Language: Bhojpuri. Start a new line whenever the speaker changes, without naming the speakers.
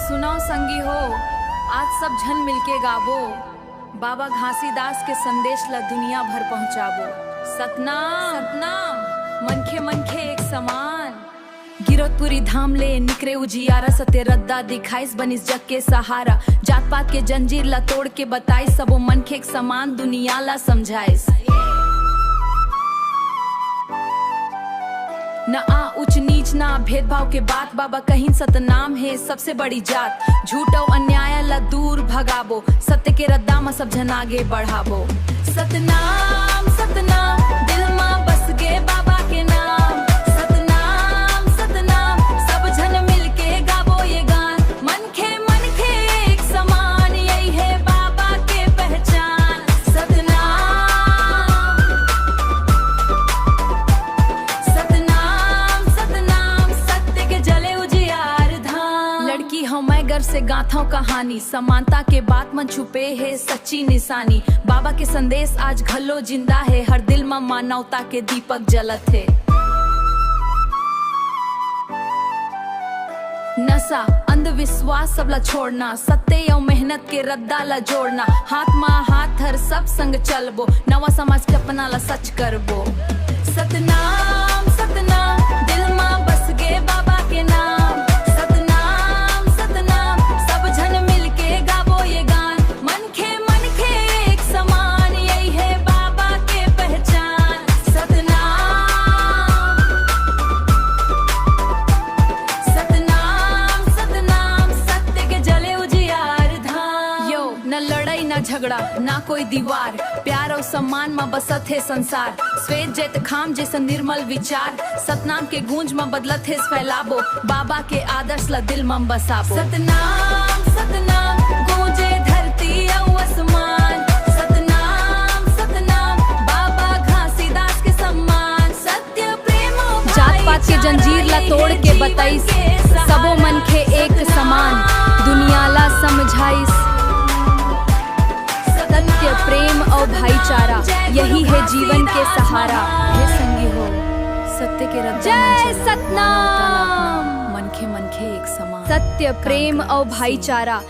सुनो संगी हो, आज सब झन मिलके गाबो, बाबा घासीदास के संदेश ला दुनिया भर पहुंचाबो। सतनाम सतनाम, मनखे मनखे एक समान। गिरौदपुरी धाम ले निकरे उजियारा, सत्य रद्दा दिखाइस बनिस जग के सहारा। जात पात के जंजीर ला तोड़ के बताइस, सबो मनखे एक समान दुनिया ला समझाइस। न आ उच्च नीच ना भेदभाव के बात, बाबा कहीं सतनाम है सबसे बड़ी जात। झूठ और अन्याय ला दूर भगाबो, सत्य के रद्दा में सब जन आगे बढ़ाबो। सतनाम सतनाम, दिल में बस गे बाबा के नाम। सतनाम सतनाम, सब जन मिलके गाबो ये गान। मनखे मनखे एक समान, यही है बाबा के पहचान। सतनाम सतनाम सतनाम, सत्य के जले उजियार धाम। लड़की हूँ मैं घर से गाथा कहानी, समानता के बात मन छुपे है सच्ची निशानी। बाबा के संदेश आज घलो जिंदा है, हर दिल में मानवता के दीपक जलत है। नशा अंधविश्वास सब ला छोड़ना, सत्य और मेहनत के रद्दा ला जोड़ना। हाथ मा हाथ हर सब संग चलबो, नवा समाज के अपना ला सच करबो। सतनाम सतनाम, दिल में बस गे बाबा के नाम। सतनाम सतनाम, सब जन मिलके गाबो ये गान। मनखे मनखे एक समान, यही है बाबा के पहचान। सतनाम सतनाम सतनाम, सत्य के जले उजियार धाम। यो न लड़ाई न झगड़ा ना कोई दीवार, प्यार और सम्मान में बसत है संसार। श्वेत जैत खाम जैसा निर्मल विचार, सतनाम के गूंज में बदलत है फैलाबो। बाबा के आदर्श ला दिल में बसाबो। सतनाम सतनाम, गूंजे धरती और आसमान। सतनाम सतनाम, बाबा घासीदास के सम्मान। सत्य प्रेम जात पात के जंजीर ला तोड़ के बताइस, सबो मनखे एक समान दुनिया ला समझाइस। सत्य प्रेम और भाईचारा, यही है जीवन के सहारा। हे संगी हो, सत्य के रद्दा
जय सतनाम।
मनखे मनखे एक समान।
सत्य प्रेम और भाईचारा।